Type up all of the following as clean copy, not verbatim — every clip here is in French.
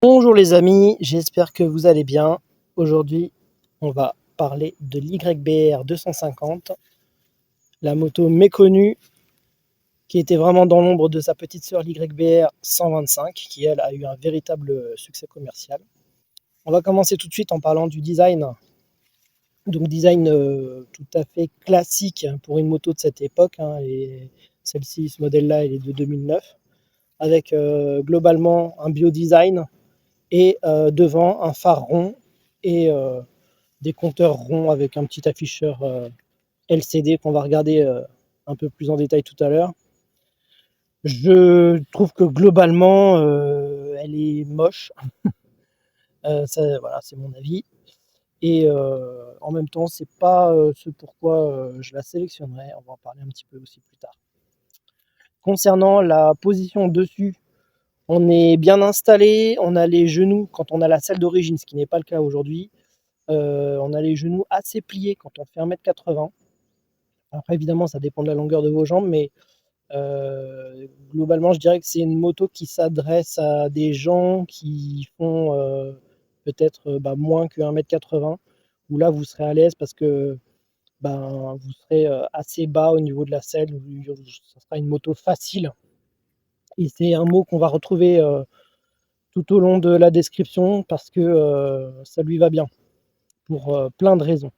Bonjour les amis, j'espère que vous allez bien. Aujourd'hui, on va parler de l'YBR 250, la moto méconnue qui était vraiment dans l'ombre de sa petite sœur l'YBR 125, qui elle a eu un véritable succès commercial. On va commencer tout de suite en parlant du design. Donc design tout à fait classique pour une moto de cette époque, hein, et celle-ci, ce modèle-là, elle est de 2009, avec globalement un bio-design et devant un phare rond et des compteurs ronds avec un petit afficheur LCD qu'on va regarder un peu plus en détail tout à l'heure. Je trouve que globalement, elle est moche. Voilà, c'est mon avis. Et en même temps, c'est pas ce pourquoi je la sélectionnerai. On va en parler un petit peu aussi plus tard. Concernant la position dessus, on est bien installé. On a les genoux quand on a la selle d'origine, ce qui n'est pas le cas aujourd'hui. On a les genoux assez pliés quand on fait 1,80 m. Après, évidemment, ça dépend de la longueur de vos jambes, mais globalement, je dirais que c'est une moto qui s'adresse à des gens qui font peut-être moins que 1,80 m, où là, vous serez à l'aise parce que vous serez assez bas au niveau de la selle. Ça sera une moto facile. Et c'est un mot qu'on va retrouver tout au long de la description parce que ça lui va bien, pour plein de raisons.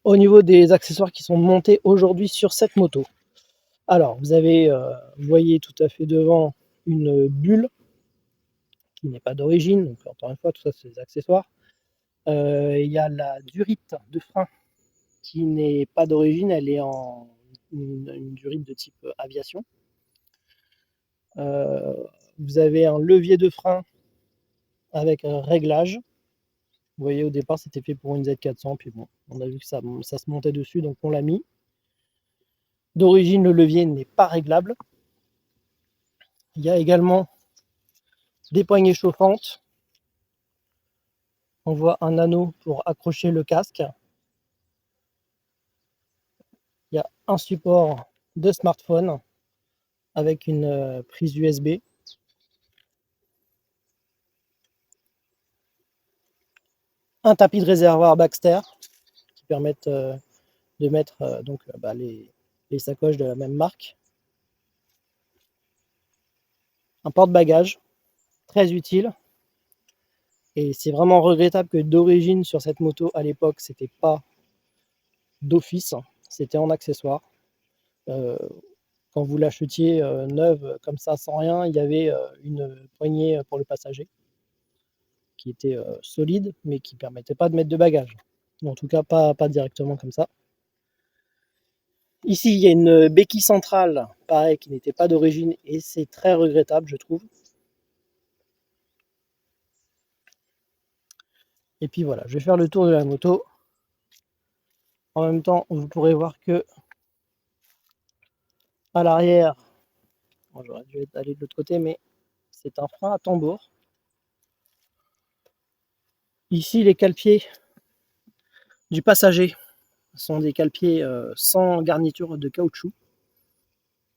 Au niveau des accessoires qui sont montés aujourd'hui sur cette moto, alors vous avez, vous voyez tout à fait devant, une bulle qui n'est pas d'origine, donc encore une fois tout ça c'est des accessoires. Il y a la durite de frein qui n'est pas d'origine, elle est en une durite de type aviation. Vous avez un levier de frein avec un réglage. Vous voyez, au départ c'était fait pour une Z400, puis bon, on a vu que ça se montait dessus, donc on l'a mis. D'origine, le levier n'est pas réglable. Il y a également des poignées chauffantes. On voit un anneau pour accrocher le casque. Il y a un support de smartphone avec une prise USB. Un tapis de réservoir Baxter qui permettent de mettre les sacoches de la même marque. Un porte-bagages très utile. Et c'est vraiment regrettable que d'origine sur cette moto à l'époque, c'était pas d'office, c'était en accessoire. Quand vous l'achetiez neuve comme ça sans rien, il y avait une poignée pour le passager qui était solide mais qui ne permettait pas de mettre de bagages. En tout cas pas directement comme ça. Ici il y a une béquille centrale, pareil, qui n'était pas d'origine et c'est très regrettable je trouve. Et puis voilà, je vais faire le tour de la moto. En même temps, vous pourrez voir que à l'arrière, bon, j'aurais dû aller de l'autre côté, mais c'est un frein à tambour. Ici, les cale-pieds du passager sont des cale-pieds sans garniture de caoutchouc.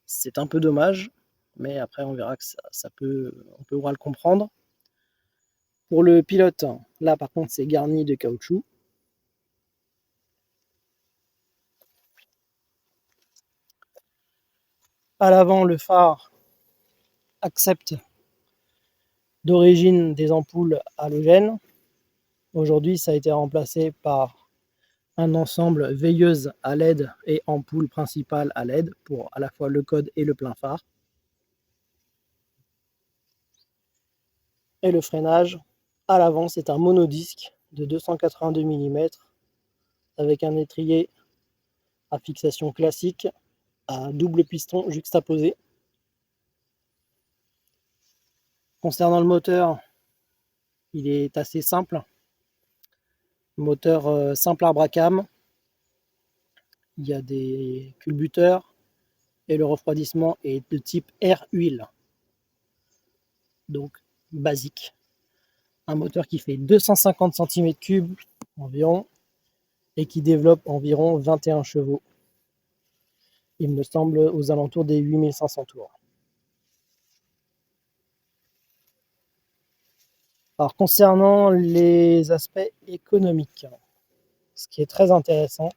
C'est un peu dommage, mais après on verra que on pourra le comprendre. Pour le pilote, là par contre c'est garni de caoutchouc. À l'avant, le phare accepte d'origine des ampoules halogènes. Aujourd'hui, ça a été remplacé par un ensemble veilleuse à LED et ampoule principale à LED pour à la fois le code et le plein phare. Et le freinage, à l'avant, c'est un monodisque de 282 mm avec un étrier à fixation classique à double piston juxtaposé. Concernant le moteur, il est assez simple. Moteur simple arbre à cam. Il y a des culbuteurs et le refroidissement est de type air-huile. Donc basique. Un moteur qui fait 250 cm3 environ et qui développe environ 21 chevaux. Il me semble aux alentours des 8500 tours. Alors concernant les aspects économiques, ce qui est très intéressant,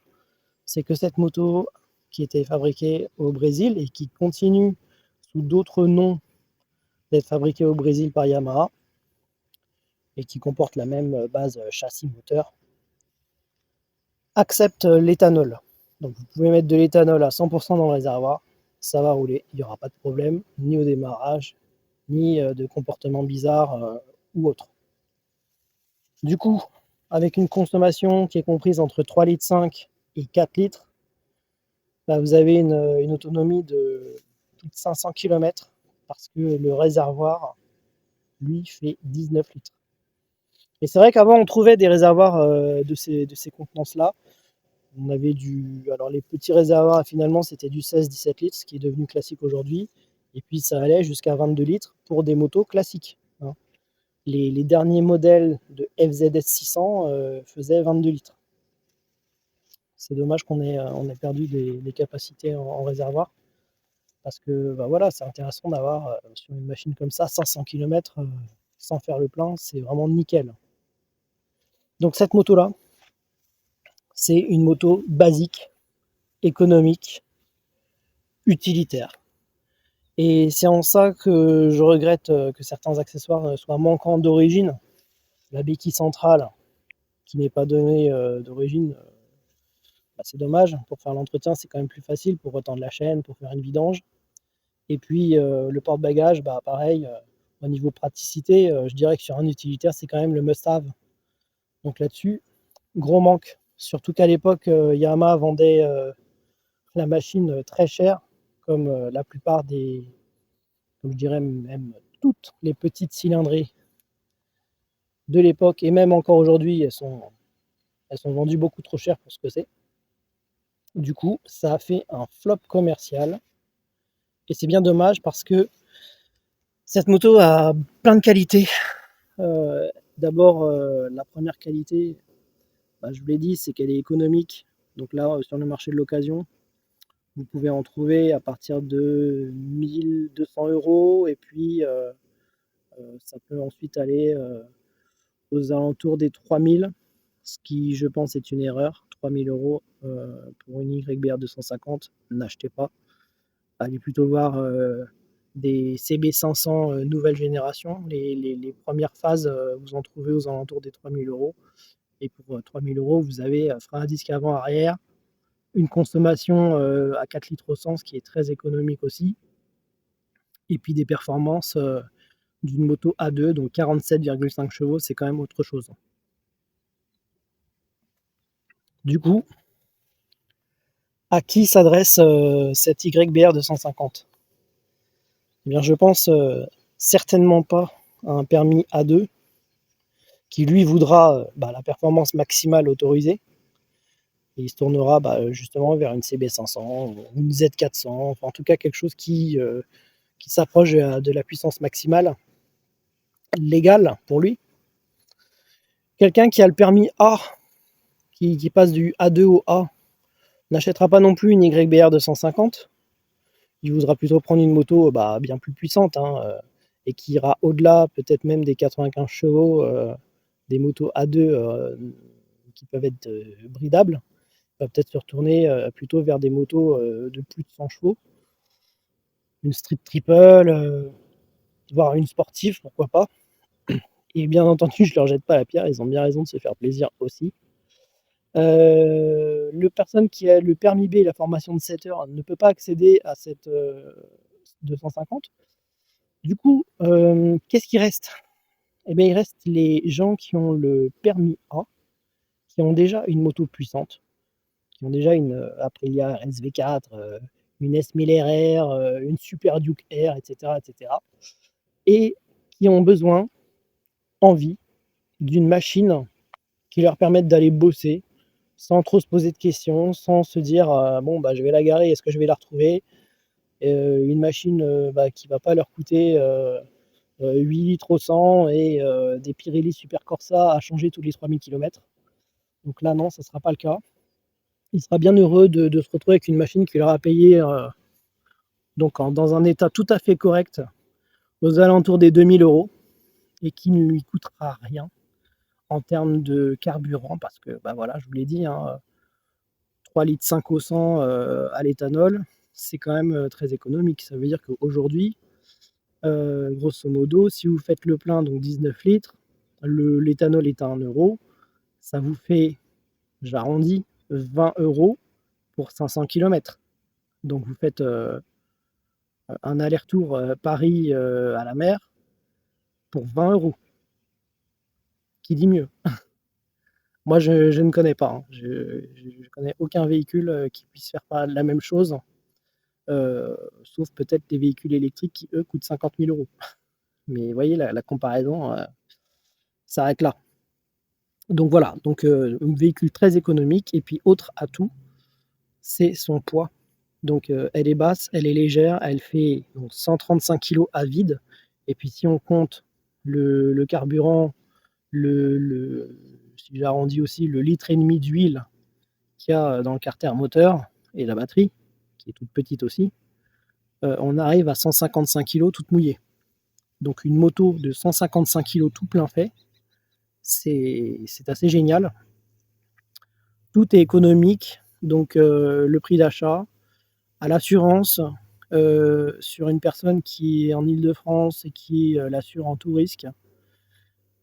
c'est que cette moto qui était fabriquée au Brésil et qui continue sous d'autres noms d'être fabriquée au Brésil par Yamaha et qui comporte la même base châssis moteur, accepte l'éthanol. Donc vous pouvez mettre de l'éthanol à 100% dans le réservoir, ça va rouler, il n'y aura pas de problème, ni au démarrage, ni de comportement bizarre ou autre. Du coup, avec une consommation qui est comprise entre 3,5 litres et 4 litres, bah, vous avez une autonomie de plus de 500 km parce que le réservoir, lui, fait 19 litres. Et c'est vrai qu'avant, on trouvait des réservoirs de ces contenances-là. On avait alors les petits réservoirs, finalement, c'était du 16-17 litres, ce qui est devenu classique aujourd'hui. Et puis, ça allait jusqu'à 22 litres pour des motos classiques. Hein. Les derniers modèles de FZS 600 faisaient 22 litres. C'est dommage qu'on ait perdu des capacités en réservoir. Parce que bah voilà, c'est intéressant d'avoir sur une machine comme ça 500 km sans faire le plein, c'est vraiment nickel. Donc cette moto-là, c'est une moto basique, économique, utilitaire. Et c'est en ça que je regrette que certains accessoires soient manquants d'origine. La béquille centrale, qui n'est pas donnée d'origine, bah c'est dommage. Pour faire l'entretien, c'est quand même plus facile pour retendre la chaîne, pour faire une vidange. Et puis le porte-bagages, bah, pareil, au niveau praticité, je dirais que sur un utilitaire, c'est quand même le must-have. Donc là-dessus, gros manque. Surtout qu'à l'époque, Yamaha vendait la machine très chère, comme la plupart comme je dirais même toutes les petites cylindrées de l'époque, et même encore aujourd'hui, elles sont vendues beaucoup trop cher pour ce que c'est. Du coup, ça a fait un flop commercial, et c'est bien dommage parce que cette moto a plein de qualités. D'abord, la première qualité, bah, je vous l'ai dit, c'est qu'elle est économique. Donc là, sur le marché de l'occasion, vous pouvez en trouver à partir de 1200 euros. Et puis, ça peut ensuite aller aux alentours des 3000, ce qui, je pense, est une erreur. 3000 euros pour une YBR 250, n'achetez pas. Allez plutôt voir des CB500 nouvelle génération. Les premières phases, vous en trouvez aux alentours des 3000 euros. Et pour 3000 euros, vous avez frein à disque avant-arrière, une consommation à 4 litres au 100, ce qui est très économique aussi. Et puis des performances d'une moto A2, donc 47,5 chevaux, c'est quand même autre chose. Du coup, à qui s'adresse cette YBR 250 ? Eh bien, je pense certainement pas à un permis A2 qui lui voudra la performance maximale autorisée. Et il se tournera justement vers une CB500, une Z400, enfin, en tout cas quelque chose qui s'approche de la puissance maximale légale pour lui. Quelqu'un qui a le permis A, qui passe du A2 au A, n'achètera pas non plus une YBR 250. Il voudra plutôt prendre une moto bien plus puissante, et qui ira au-delà, peut-être même des 95 chevaux, des motos A2 qui peuvent être bridables. Il va peut-être se retourner plutôt vers des motos de plus de 100 chevaux. Une street triple, voire une sportive, pourquoi pas. Et bien entendu, je leur jette pas la pierre, ils ont bien raison de se faire plaisir aussi. Le personne qui a le permis B et la formation de 7 heures ne peut pas accéder à cette 250. Du coup, qu'est-ce qui reste ? Eh bien, il reste les gens qui ont le permis A, qui ont déjà une moto puissante, qui ont déjà une Aprilia SV4, une S1000 RR, une Super Duke R, etc., etc., et qui ont besoin, envie, d'une machine qui leur permette d'aller bosser sans trop se poser de questions, sans se dire je vais la garer, est-ce que je vais la retrouver ? Une machine qui va pas leur coûter 8 litres au 100 et des Pirelli Super Corsa à changer tous les 3000 km. Donc là, non, ça ne sera pas le cas. Il sera bien heureux de se retrouver avec une machine qui leur a payé dans un état tout à fait correct, aux alentours des 2000 euros. et qui ne lui coûtera rien en termes de carburant, parce que voilà, je vous l'ai dit, 3 litres 5 au 100 à l'éthanol, c'est quand même très économique. Ça veut dire qu'aujourd'hui, grosso modo, si vous faites le plein, donc 19 litres, l'éthanol est à 1 euro, ça vous fait, j'arrondis, 20 euros pour 500 km. Donc vous faites un aller-retour Paris à la mer pour 20 euros. Qui dit mieux? Moi, je ne connais pas. Je ne connais aucun véhicule qui puisse faire la même chose, sauf peut-être des véhicules électriques qui, eux, coûtent 50 000 euros. Mais vous voyez, la comparaison s'arrête là. Donc voilà, un véhicule très économique. Et puis, autre atout, c'est son poids. Donc elle est basse, elle est légère, elle fait donc 135 kg à vide. Et puis si on compte le carburant, si j'arrondis aussi, le litre et demi d'huile qu'il y a dans le carter moteur et la batterie, qui est toute petite aussi, on arrive à 155 kg toute mouillée. Donc une moto de 155 kg tout plein fait, c'est assez génial. Tout est économique, donc le prix d'achat, à l'assurance, sur une personne qui est en Île-de-France et qui l'assure en tout risque,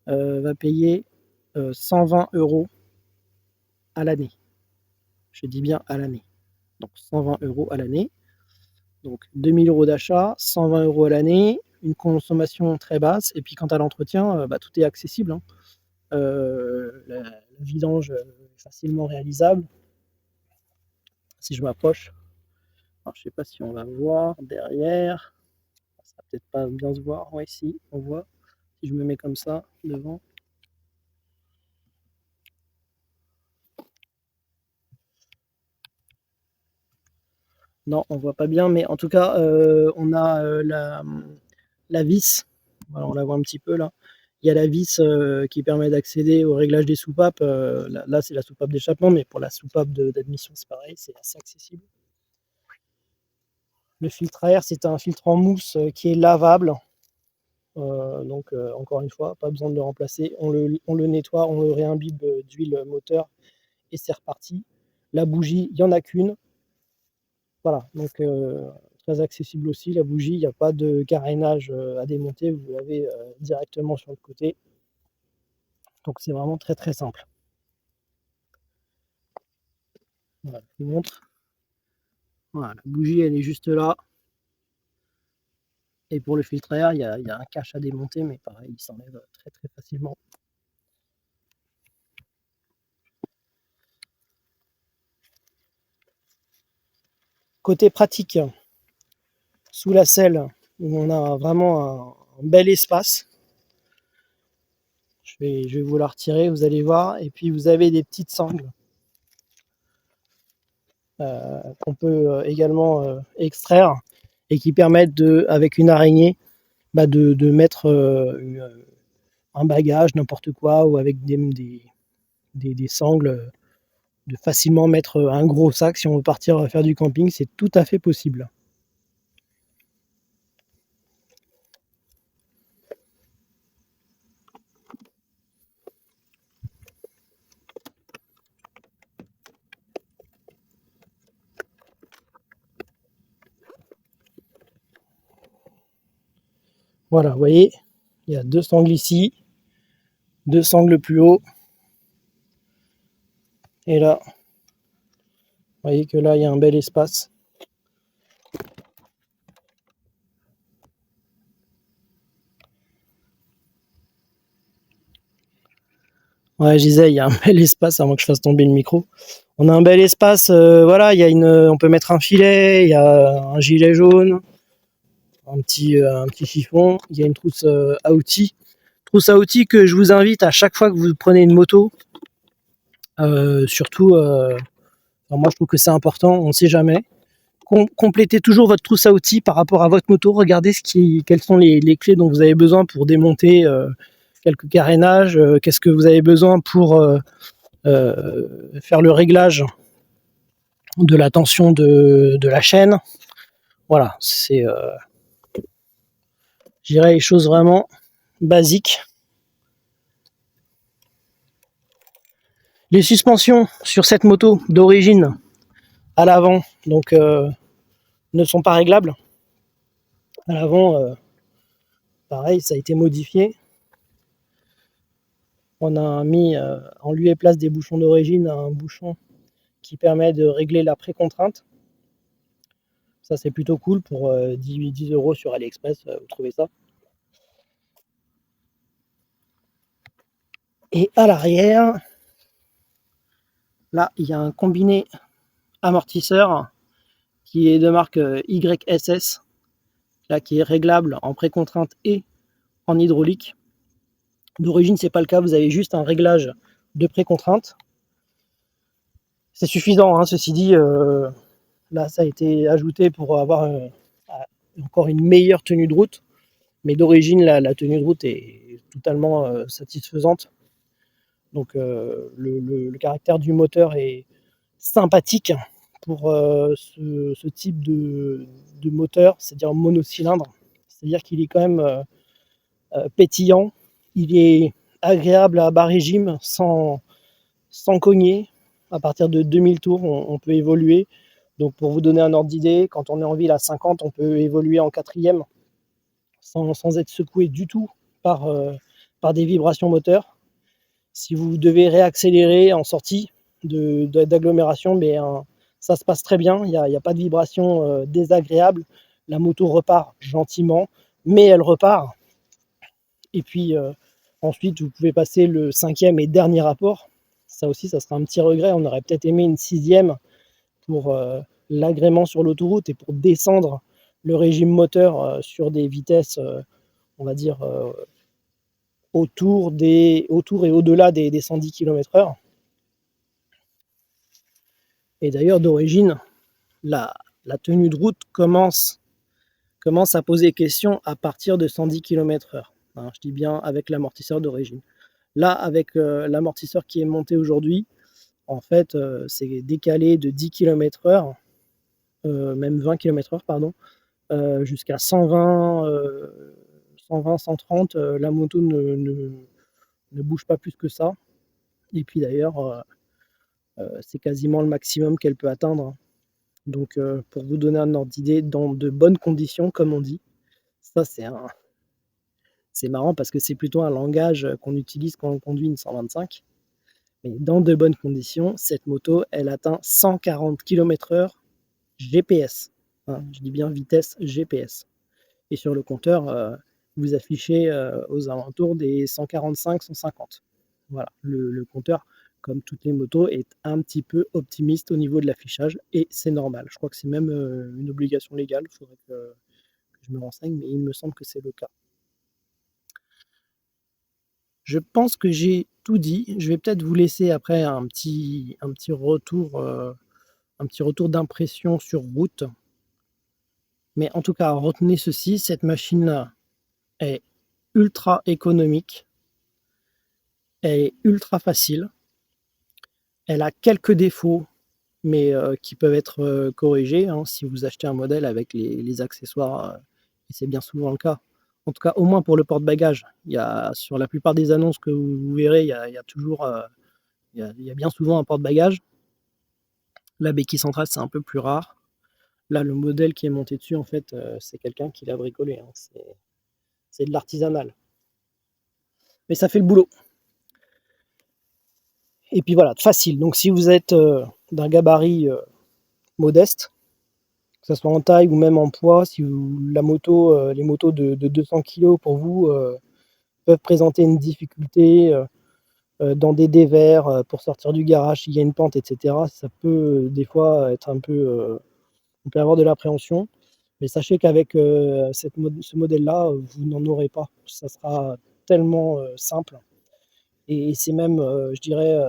va payer 120 euros à l'année. Je dis bien à l'année. Donc 120 euros à l'année. Donc 2000 euros d'achat, 120 euros à l'année, une consommation très basse. Et puis quant à l'entretien, tout est accessible. La vidange est facilement réalisable. Si je m'approche, je ne sais pas si on va voir derrière. Ça va peut-être pas bien se voir. Ouais, si, on voit. Si je me mets comme ça devant. Non, on voit pas bien, mais en tout cas, on a la vis. Voilà, on la voit un petit peu là. Il y a la vis qui permet d'accéder au réglage des soupapes. Là, c'est la soupape d'échappement, mais pour la soupape d'admission, c'est pareil, c'est assez accessible. Le filtre à air, c'est un filtre en mousse qui est lavable. Donc, encore une fois, pas besoin de le remplacer. On le nettoie, on le réimbibe d'huile moteur et c'est reparti. La bougie, il n'y en a qu'une. Voilà, donc très accessible aussi. La bougie, il n'y a pas de carénage à démonter, vous l'avez directement sur le côté. Donc c'est vraiment très très simple. Voilà, je vous montre. Voilà, la bougie, elle est juste là. Et pour le filtre à air, il y a un cache à démonter, mais pareil, il s'enlève très très facilement. Côté pratique, sous la selle, où on a vraiment un bel espace. Je vais vous la retirer, vous allez voir. Et puis vous avez des petites sangles qu'on peut également extraire et qui permettent avec une araignée de mettre un bagage, n'importe quoi, ou avec des sangles, de facilement mettre un gros sac si on veut partir faire du camping, c'est tout à fait possible. Voilà, vous voyez, il y a 2 sangles ici, 2 sangles plus haut. Et là, vous voyez que là, il y a un bel espace. Ouais, je disais, il y a un bel espace, avant que je fasse tomber le micro. On a un bel espace, voilà, on peut mettre un filet, il y a un gilet jaune, un petit chiffon, il y a une trousse à outils. Trousse à outils que je vous invite à chaque fois que vous prenez une moto, surtout, moi je trouve que c'est important, on ne sait jamais. Complétez toujours votre trousse à outils par rapport à votre moto, regardez quelles sont les clés dont vous avez besoin pour démonter quelques carénages, qu'est-ce que vous avez besoin pour faire le réglage de la tension de la chaîne. Voilà, c'est, je dirais, les choses vraiment basiques. Les suspensions sur cette moto d'origine à l'avant donc ne sont pas réglables. À l'avant, pareil, ça a été modifié. On a mis en lieu et place des bouchons d'origine un bouchon qui permet de régler la précontrainte. Ça c'est plutôt cool pour 10 € sur AliExpress, vous trouvez ça. Et à l'arrière, là il y a un combiné amortisseur qui est de marque YSS, là qui est réglable en précontrainte et en hydraulique. D'origine c'est pas le cas, vous avez juste un réglage de précontrainte. C'est suffisant, hein, ceci dit, là ça a été ajouté pour avoir encore une meilleure tenue de route, mais d'origine la tenue de route est totalement satisfaisante. Donc le caractère du moteur est sympathique pour ce type de moteur, c'est-à-dire monocylindre. C'est-à-dire qu'il est quand même pétillant, il est agréable à bas régime sans cogner. À partir de 2000 tours, on peut évoluer. Donc pour vous donner un ordre d'idée, quand on est en ville à 50, on peut évoluer en quatrième sans être secoué du tout par des vibrations moteurs. Si vous devez réaccélérer en sortie d'agglomération, mais ça se passe très bien, il n'y a pas de vibration désagréable. La moto repart gentiment, mais elle repart. Et puis ensuite, vous pouvez passer le 5e et dernier rapport. Ça aussi, ça sera un petit regret. On aurait peut-être aimé une 6e pour l'agrément sur l'autoroute et pour descendre le régime moteur sur des vitesses, on va dire, autour et au-delà des 110 km/h. Et d'ailleurs, d'origine, la tenue de route commence à poser question à partir de 110 km/h. Hein, je dis bien avec l'amortisseur d'origine. Là, avec l'amortisseur qui est monté aujourd'hui, en fait, c'est décalé de 10 km/h, même 20 km/h, pardon, jusqu'à 120, 130. La moto ne bouge pas plus que ça. Et puis d'ailleurs, c'est quasiment le maximum qu'elle peut atteindre. Donc, pour vous donner un ordre d'idée, dans de bonnes conditions, comme on dit, ça c'est marrant parce que c'est plutôt un langage qu'on utilise quand on conduit une 125. Mais dans de bonnes conditions, cette moto, elle atteint 140 km/h GPS. Hein, je dis bien vitesse GPS. Et sur le compteur, vous affichez aux alentours des 145-150. Voilà, le compteur, comme toutes les motos, est un petit peu optimiste au niveau de l'affichage et c'est normal. Je crois que c'est même une obligation légale, il faudrait que je me renseigne, mais il me semble que c'est le cas. Je pense que j'ai tout dit. Je vais peut-être vous laisser après un petit retour, d'impression sur route. Mais en tout cas, retenez ceci, cette machine-là est ultra économique, elle est ultra facile, elle a quelques défauts, mais qui peuvent être corrigés hein, si vous achetez un modèle avec les accessoires, et c'est bien souvent le cas. En tout cas, au moins pour le porte-bagages. Sur la plupart des annonces que vous verrez, il y a toujours, il y a bien souvent un porte-bagages. La béquille centrale, c'est un peu plus rare. Là, le modèle qui est monté dessus, en fait, c'est quelqu'un qui l'a bricolé. Hein. C'est de l'artisanal. Mais ça fait le boulot. Et puis voilà, facile. Donc si vous êtes d'un gabarit modeste, que ce soit en taille ou même en poids, si les motos de 200 kg pour vous peuvent présenter une difficulté dans des dévers pour sortir du garage s'il y a une pente, etc. Ça peut des fois être un peu... on peut avoir de l'appréhension. Mais sachez qu'avec ce modèle-là, vous n'en aurez pas. Ça sera tellement simple. Et c'est même, je dirais,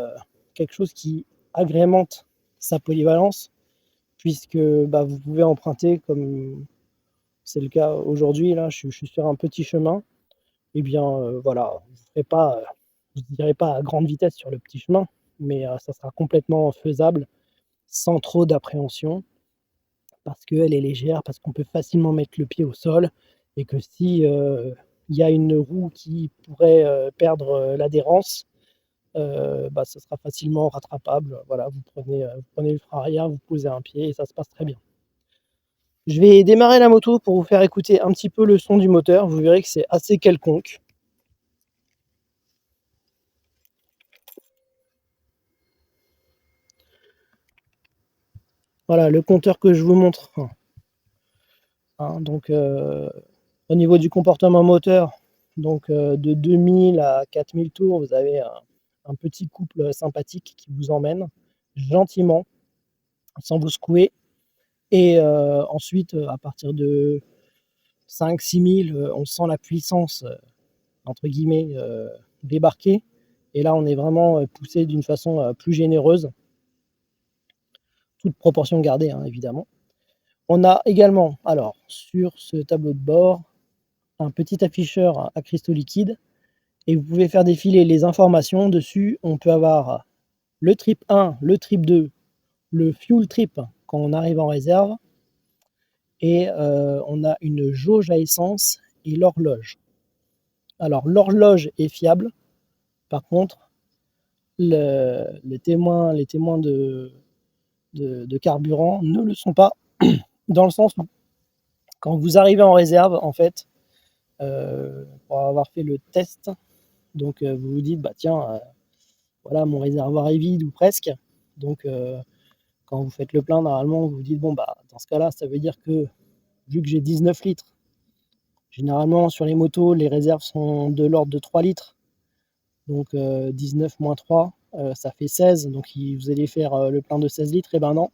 quelque chose qui agrémente sa polyvalence, puisque vous pouvez emprunter, comme c'est le cas aujourd'hui, là, je suis sur un petit chemin, et bien voilà, vous n'irez pas à grande vitesse sur le petit chemin, mais ça sera complètement faisable, sans trop d'appréhension, parce qu'elle est légère, parce qu'on peut facilement mettre le pied au sol, et que si il y a une roue qui pourrait perdre l'adhérence, ça sera facilement rattrapable. Voilà, vous prenez le frein arrière, vous posez un pied et ça se passe très bien. Je vais démarrer la moto pour vous faire écouter un petit peu le son du moteur. Vous verrez que c'est assez quelconque. Voilà, le compteur que je vous montre. Donc, au niveau du comportement moteur, donc de 2000 à 4000 tours, vous avez un petit couple sympathique qui vous emmène gentiment, sans vous secouer. Et ensuite, à partir de 5 000 à 6 000, on sent la puissance, entre guillemets, débarquer. Et là, on est vraiment poussé d'une façon plus généreuse, toute proportion gardée, hein, évidemment. On a également, alors, sur ce tableau de bord, un petit afficheur à cristaux liquides et vous pouvez faire défiler les informations dessus. On peut avoir le trip 1, le trip 2, le fuel trip quand on arrive en réserve et on a une jauge à essence et l'horloge. Alors l'horloge est fiable, par contre les témoins de carburant ne le sont pas, dans le sens où quand vous arrivez en réserve, en fait, pour avoir fait le test, donc vous vous dites, bah tiens, voilà, mon réservoir est vide ou presque. Donc quand vous faites le plein, normalement, vous vous dites, bon, bah dans ce cas-là, ça veut dire que vu que j'ai 19 litres, généralement sur les motos, les réserves sont de l'ordre de 3 litres. Donc 19 moins 3, ça fait 16. Donc vous allez faire le plein de 16 litres. Et ben non.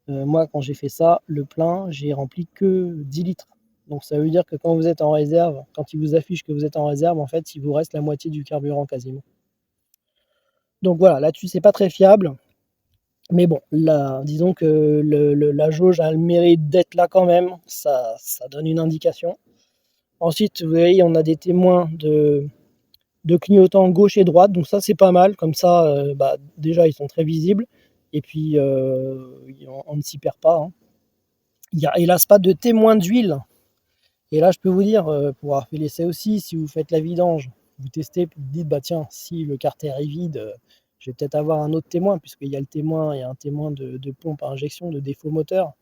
Moi, quand j'ai fait ça, le plein, j'ai rempli que 10 litres. Donc ça veut dire que quand vous êtes en réserve, quand il vous affiche que vous êtes en réserve, en fait, il vous reste la moitié du carburant quasiment. Donc voilà, là-dessus, c'est pas très fiable. Mais bon, là, disons que la jauge a le mérite d'être là quand même. Ça donne une indication. Ensuite, vous voyez, on a des témoins de clignotants gauche et droite. Donc ça, c'est pas mal. Comme ça, déjà, ils sont très visibles. Et puis, on ne s'y perd pas. Hein. Il n'y a hélas pas de témoin d'huile. Et là, je peux vous dire, pour avoir fait l'essai aussi, si vous faites la vidange, vous testez, puis vous dites, bah tiens, si le carter est vide, je vais peut-être avoir un autre témoin, puisqu'il y a un témoin de pompe à injection, de défaut moteur.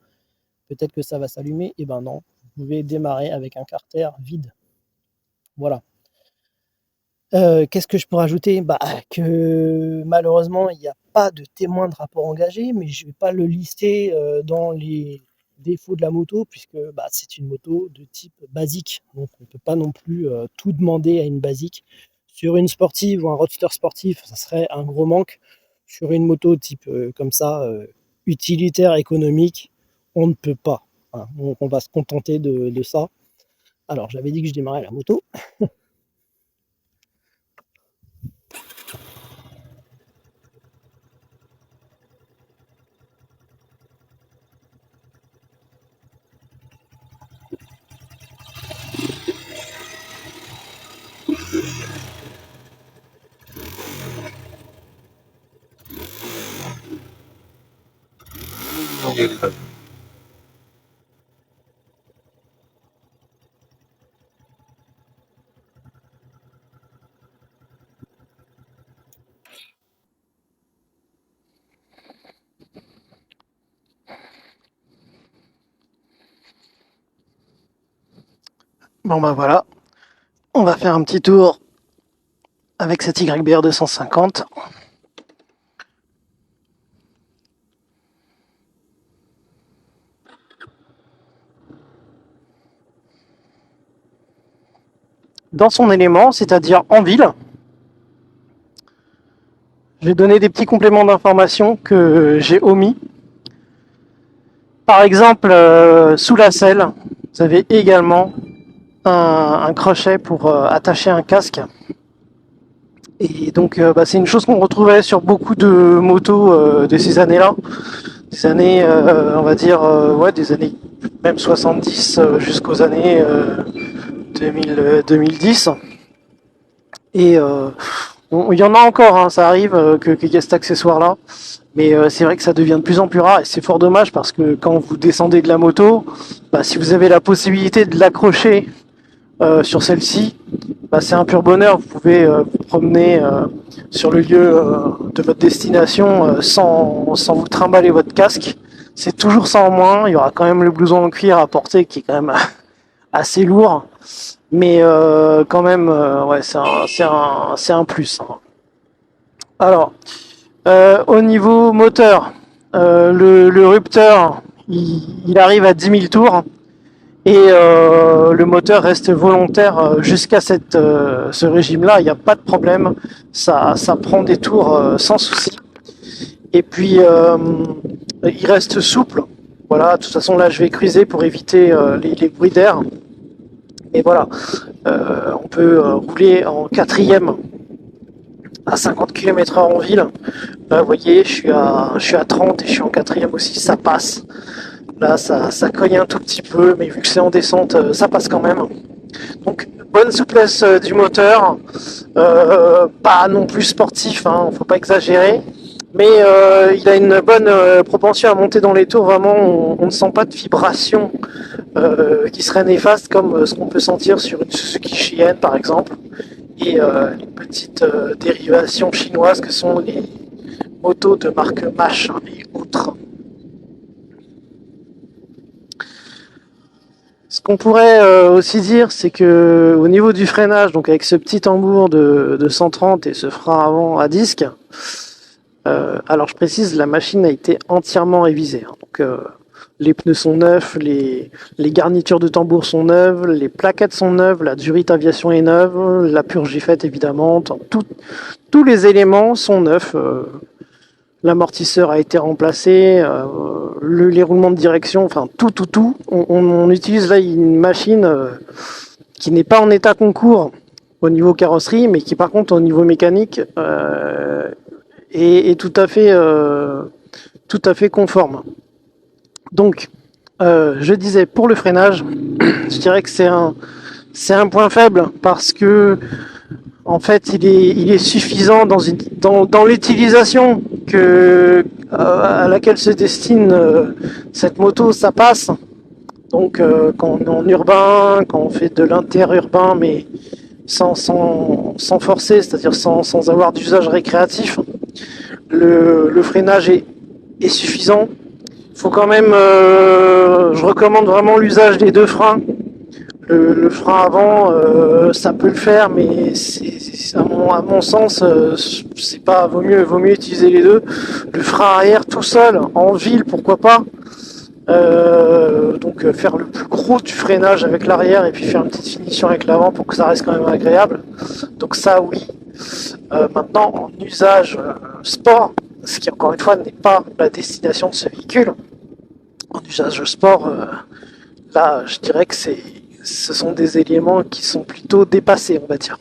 Peut-être que ça va s'allumer. Et ben non, vous pouvez démarrer avec un carter vide. Voilà. Qu'est-ce que je peux rajouter? Bah, que malheureusement, il n'y a pas de témoin de rapport engagé, mais je ne vais pas le lister dans les défauts de la moto, puisque c'est une moto de type basique. Donc on ne peut pas non plus tout demander à une basique. Sur une sportive ou un roadster sportif, ça serait un gros manque. Sur une moto type comme ça, utilitaire, économique, on ne peut pas. Hein. On va se contenter de ça. Alors j'avais dit que je démarrais la moto. Bon bah voilà, on va faire un petit tour avec cette YBR 250. Dans son élément, c'est-à-dire en ville. Je vais donner des petits compléments d'information que j'ai omis. Par exemple, sous la selle, vous avez également un crochet pour attacher un casque. Et donc c'est une chose qu'on retrouvait sur beaucoup de motos de ces années-là. Des années, on va dire, des années même 70 jusqu'aux années 2010. Et il y en a encore, hein, ça arrive qu'il y a cet accessoire-là. Mais c'est vrai que ça devient de plus en plus rare et c'est fort dommage parce que quand vous descendez de la moto, si vous avez la possibilité de l'accrocher sur celle-ci, c'est un pur bonheur. Vous pouvez vous promener sur le lieu de votre destination sans vous trimballer votre casque. C'est toujours ça en moins. Il y aura quand même le blouson en cuir à porter qui est quand même assez lourd. Mais quand même, ouais, c'est un plus. Hein. Alors, au niveau moteur, le Ruptor, il arrive à 10 000 tours. Et le moteur reste volontaire jusqu'à ce régime-là, il n'y a pas de problème, ça prend des tours sans souci. Et puis il reste souple, voilà, de toute façon là je vais cruiser pour éviter les bruits d'air. Et voilà, on peut rouler en quatrième à 50 km/h en ville. Là vous voyez, je suis à 30 et je suis en quatrième aussi, ça passe. Là, ça cogne un tout petit peu, mais vu que c'est en descente, ça passe quand même. Donc, bonne souplesse du moteur, pas non plus sportif, hein, faut pas exagérer, mais il a une bonne propension à monter dans les tours. Vraiment, on ne sent pas de vibration qui serait néfaste comme ce qu'on peut sentir sur une Suzuki Cheyenne, par exemple, et les petites dérivations chinoises que sont les motos de marque Mash et autres. Ce qu'on pourrait aussi dire, c'est que au niveau du freinage, donc avec ce petit tambour de 130 et ce frein avant à disque, alors je précise, la machine a été entièrement révisée. Hein. Donc les pneus sont neufs, les garnitures de tambour sont neuves, les plaquettes sont neuves, la durite aviation est neuve, la purge est faite évidemment, tous les éléments sont neufs. L'amortisseur a été remplacé, les roulements de direction, enfin tout. On utilise là une machine qui n'est pas en état concours au niveau carrosserie, mais qui par contre au niveau mécanique est tout à fait conforme. Donc, je disais pour le freinage, je dirais que c'est un point faible parce que en fait, il est suffisant dans l'utilisation à laquelle se destine cette moto, ça passe. Donc, quand on est en urbain, quand on fait de l'interurbain, mais sans forcer, c'est-à-dire sans avoir d'usage récréatif, le freinage est suffisant. Il faut quand même, je recommande vraiment l'usage des deux freins. Le frein avant, ça peut le faire, mais à mon sens, c'est pas vaut mieux utiliser les deux. Le frein arrière tout seul, en ville, pourquoi pas. Donc faire le plus gros du freinage avec l'arrière et puis faire une petite finition avec l'avant pour que ça reste quand même agréable. Donc ça oui. Maintenant en usage sport, ce qui encore une fois n'est pas la destination de ce véhicule. En usage sport, là je dirais que ce sont des éléments qui sont plutôt dépassés, on va dire.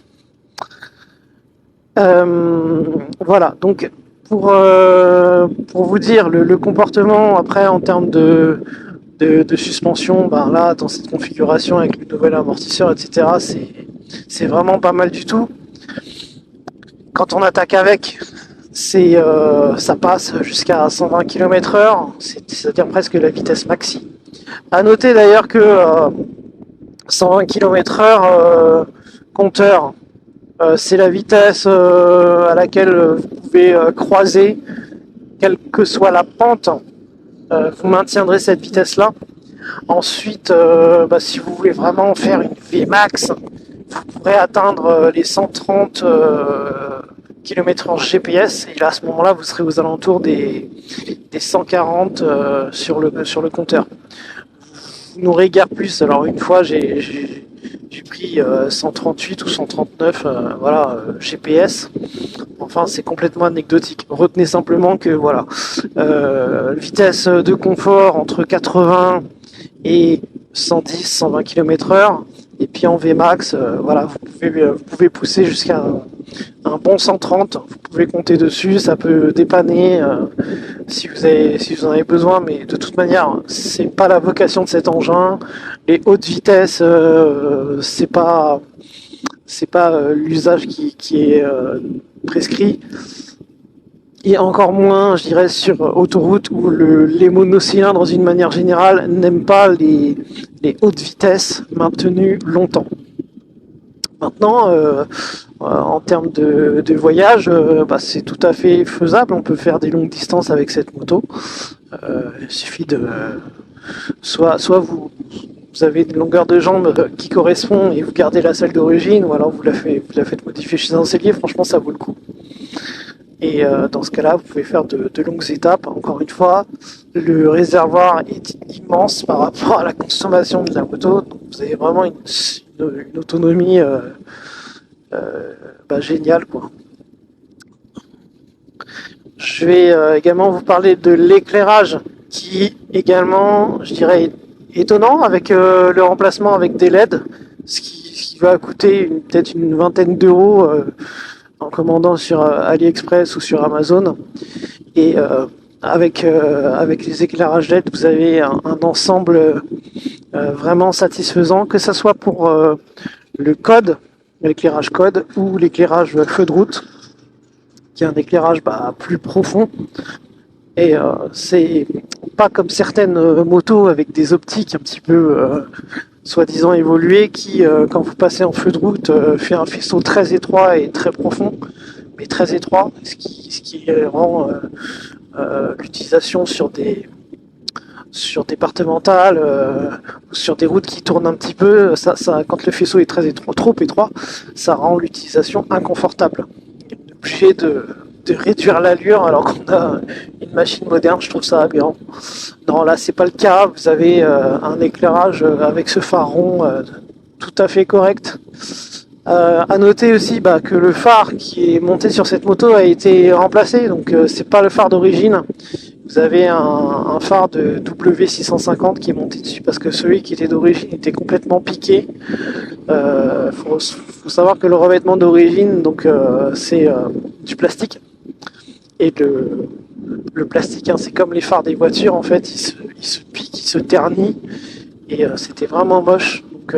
Voilà, donc pour vous dire le comportement après en termes de suspension, là dans cette configuration avec le nouvel amortisseur, etc., c'est vraiment pas mal du tout. Quand on attaque avec, ça passe jusqu'à 120 km/h, c'est-à-dire presque la vitesse maxi. À noter d'ailleurs que 120 km/h compteur, c'est la vitesse à laquelle vous pouvez croiser, quelle que soit la pente, vous maintiendrez cette vitesse-là. Ensuite, si vous voulez vraiment faire une Vmax, vous pourrez atteindre les 130 km/h GPS, et là à ce moment-là vous serez aux alentours des 140 sur le compteur. Vous n'aurez guère plus. Alors une fois j'ai pris 138 ou 139 GPS. Enfin c'est complètement anecdotique. Retenez simplement que voilà, vitesse de confort entre 80 et 110-120 km/h. Et puis en Vmax, vous pouvez pousser jusqu'à un bon 130. Vous pouvez compter dessus, ça peut dépanner si vous en avez besoin. Mais de toute manière, c'est pas la vocation de cet engin. Les hautes vitesses, c'est pas l'usage qui est prescrit. Et encore moins, je dirais, sur autoroute où les monocylindres, d'une manière générale, n'aiment pas les hautes vitesses maintenues longtemps. Maintenant, en termes de voyage, c'est tout à fait faisable. On peut faire des longues distances avec cette moto. Il suffit de soit vous avez une longueur de jambe qui correspond et vous gardez la selle d'origine, ou alors vous la faites modifier chez un sellier. Franchement, ça vaut le coup. Et dans ce cas-là, vous pouvez faire de longues étapes. Encore une fois, le réservoir est immense par rapport à la consommation de la moto. Donc vous avez vraiment une autonomie géniale, quoi. Je vais également vous parler de l'éclairage, qui également, je dirais, est étonnant avec le remplacement avec des LED, ce qui va coûter peut-être une vingtaine d'euros en commandant sur AliExpress ou sur Amazon. Et avec les éclairages LED, vous avez un ensemble vraiment satisfaisant, que ce soit pour le code, l'éclairage code, ou l'éclairage feu de route, qui est un éclairage plus profond. Et c'est pas comme certaines motos avec des optiques un petit peu soi-disant évoluées qui, quand vous passez en feu de route, fait un faisceau très étroit et très profond, mais très étroit, ce qui rend l'utilisation sur départementales ou sur des routes qui tournent un petit peu, quand le faisceau est très étroit, trop étroit, ça rend l'utilisation inconfortable. On est obligé de réduire l'allure alors qu'on a une machine moderne. Je trouve ça aberrant. Non, là c'est pas le cas. Vous avez un éclairage avec ce phare rond tout à fait correct. À noter aussi que le phare qui est monté sur cette moto a été remplacé, donc c'est pas le phare d'origine. Vous avez un phare de W650 qui est monté dessus parce que celui qui était d'origine était complètement piqué. Faut savoir que le revêtement d'origine, donc c'est du plastique. Et le plastique, hein, c'est comme les phares des voitures, en fait, il se pique, il se ternit. Et c'était vraiment moche. Donc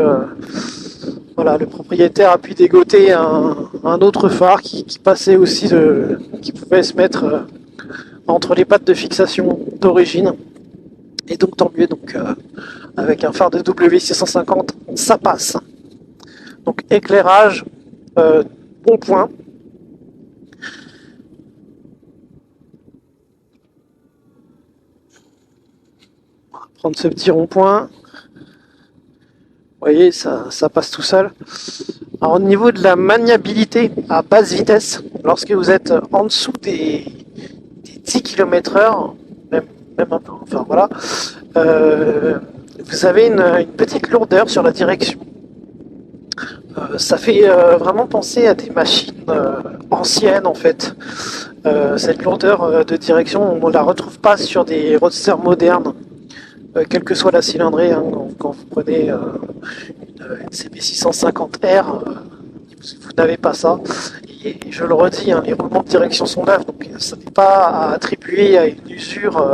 voilà, le propriétaire a pu dégoter un autre phare qui passait aussi, qui pouvait se mettre entre les pattes de fixation d'origine. Et donc tant mieux, donc avec un phare de W650, ça passe. Donc éclairage, bon point. On va prendre ce petit rond-point. Vous voyez, ça passe tout seul. Alors, au niveau de la maniabilité à basse vitesse, lorsque vous êtes en dessous des 10 km/h, même un peu, enfin voilà, vous avez une petite lourdeur sur la direction. Ça fait vraiment penser à des machines anciennes en fait. Cette lourdeur de direction, on ne la retrouve pas sur des roadsters modernes, quelle que soit la cylindrée. Hein, quand vous prenez une CB650R, vous n'avez pas ça. Et je le redis, hein, les roulements de direction sont neufs, donc ça n'est pas à attribuer à une usure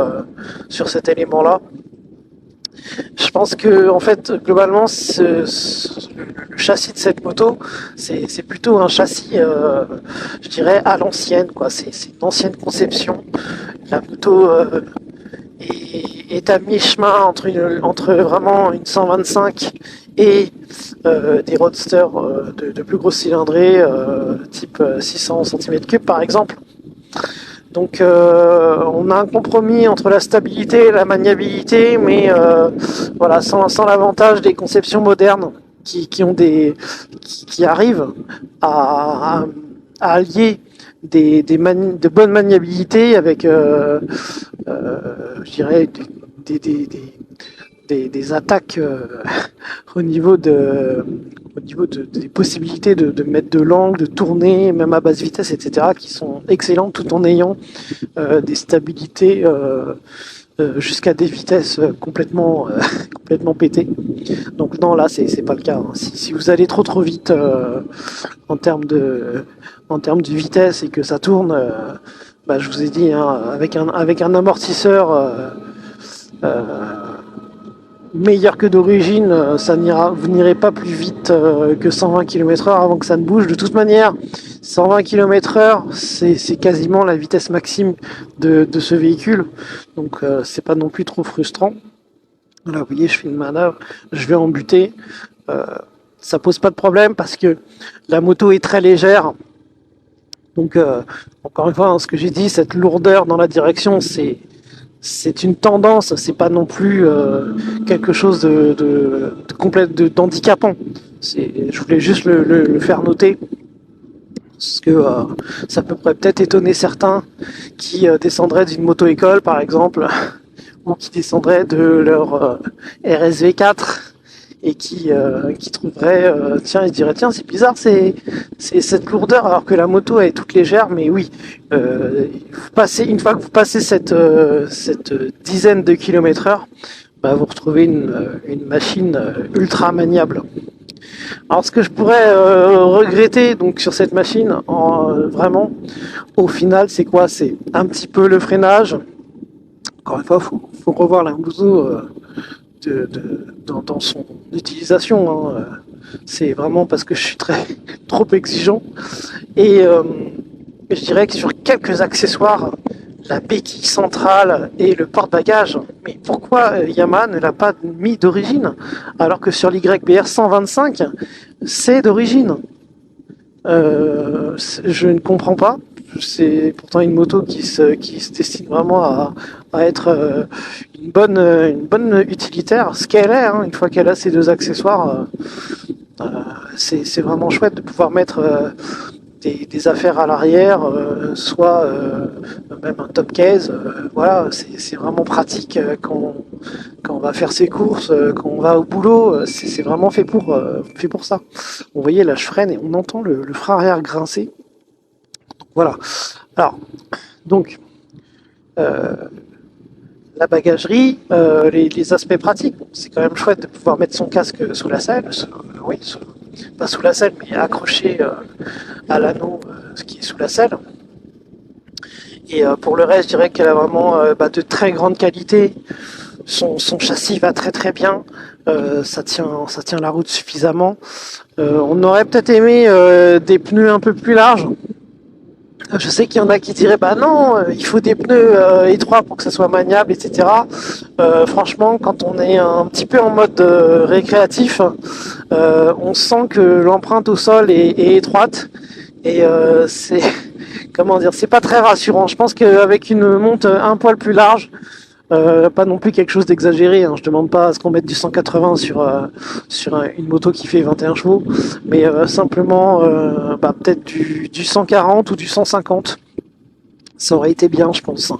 sur cet élément-là. Je pense que en fait, globalement, le châssis de cette moto, c'est plutôt un châssis, je dirais, à l'ancienne, quoi. C'est une ancienne conception. La moto est à mi-chemin entre vraiment une 125 et des roadsters de plus grosse cylindrée, type 600 cm3 par exemple. Donc on a un compromis entre la stabilité et la maniabilité, mais voilà, sans l'avantage des conceptions modernes qui arrivent à allier de bonnes maniabilités avec je dirais des attaques au niveau des possibilités de mettre de l'angle, de tourner, même à basse vitesse, etc., qui sont excellentes tout en ayant des stabilités jusqu'à des vitesses complètement pétées. Donc non, là, c'est pas le cas. Hein. Si vous allez trop vite en termes de vitesse et que ça tourne, je vous ai dit, hein, avec un amortisseur meilleur que d'origine, vous n'irez pas plus vite que 120 km/h avant que ça ne bouge. De toute manière, 120 km/h, c'est quasiment la vitesse maxime de ce véhicule, donc c'est pas non plus trop frustrant. Là, vous voyez, je fais une manœuvre, je vais en buter. ça pose pas de problème parce que la moto est très légère. Donc, encore une fois, hein, ce que j'ai dit, cette lourdeur dans la direction, c'est une tendance, c'est pas non plus quelque chose d'handicapant. Je voulais juste le faire noter parce que ça peut peut-être étonner certains qui descendraient d'une moto-école, par exemple, ou qui descendraient de leur RSV 4 et qui trouveraient, tiens, ils diraient, tiens, c'est bizarre, c'est cette lourdeur, alors que la moto elle est toute légère, mais oui, une fois que vous passez cette dizaine de kilomètres/heure, bah, vous retrouvez une machine ultra maniable. Alors ce que je pourrais regretter donc sur cette machine, vraiment, au final, c'est quoi? C'est un petit peu le freinage. Encore une fois, faut revoir la moto dans son utilisation. Hein. C'est vraiment parce que je suis trop exigeant. Et je dirais que sur quelques accessoires, la béquille centrale et le porte-bagages, mais pourquoi Yamaha ne l'a pas mis d'origine alors que sur l'YBR 125, c'est d'origine? Je ne comprends pas. C'est pourtant une moto qui se destine vraiment à être une bonne utilitaire, ce qu'elle est, hein, une fois qu'elle a ces deux accessoires. C'est vraiment chouette de pouvoir mettre des affaires à l'arrière, soit même un top case. Voilà, c'est vraiment pratique quand on va faire ses courses, quand on va au boulot. C'est vraiment fait pour ça. Vous voyez, là je freine et on entend le frein arrière grincer. Voilà. Alors, donc, la bagagerie, les aspects pratiques, bon, c'est quand même chouette de pouvoir mettre son casque sous la selle, pas sous la selle, mais accroché à l'anneau qui est sous la selle. Et pour le reste, je dirais qu'elle a vraiment de très grande qualité. Son châssis va très très bien. Ça tient la route suffisamment. On aurait peut-être aimé des pneus un peu plus larges. Je sais qu'il y en a qui diraient bah non, il faut des pneus étroits pour que ça soit maniable, etc. Franchement, quand on est un petit peu en mode récréatif, on sent que l'empreinte au sol est étroite et c'est comment dire, c'est pas très rassurant. Je pense qu'avec une monte un poil plus large, pas non plus quelque chose d'exagéré, hein. Je demande pas à ce qu'on mette du 180 sur une moto qui fait 21 chevaux, mais simplement peut-être du 140 ou du 150. Ça aurait été bien, je pense.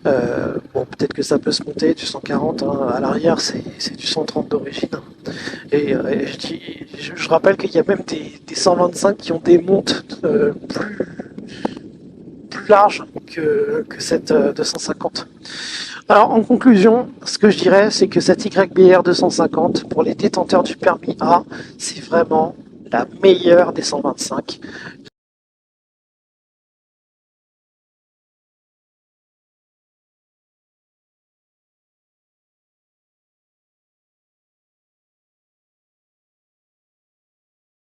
Bon, peut-être que ça peut se monter du 140 hein, à l'arrière, c'est du 130 d'origine. Et je rappelle qu'il y a même des 125 qui ont des montes plus larges que cette 250. Alors en conclusion, ce que je dirais, c'est que cette YBR 250, pour les détenteurs du permis A, c'est vraiment la meilleure des 125.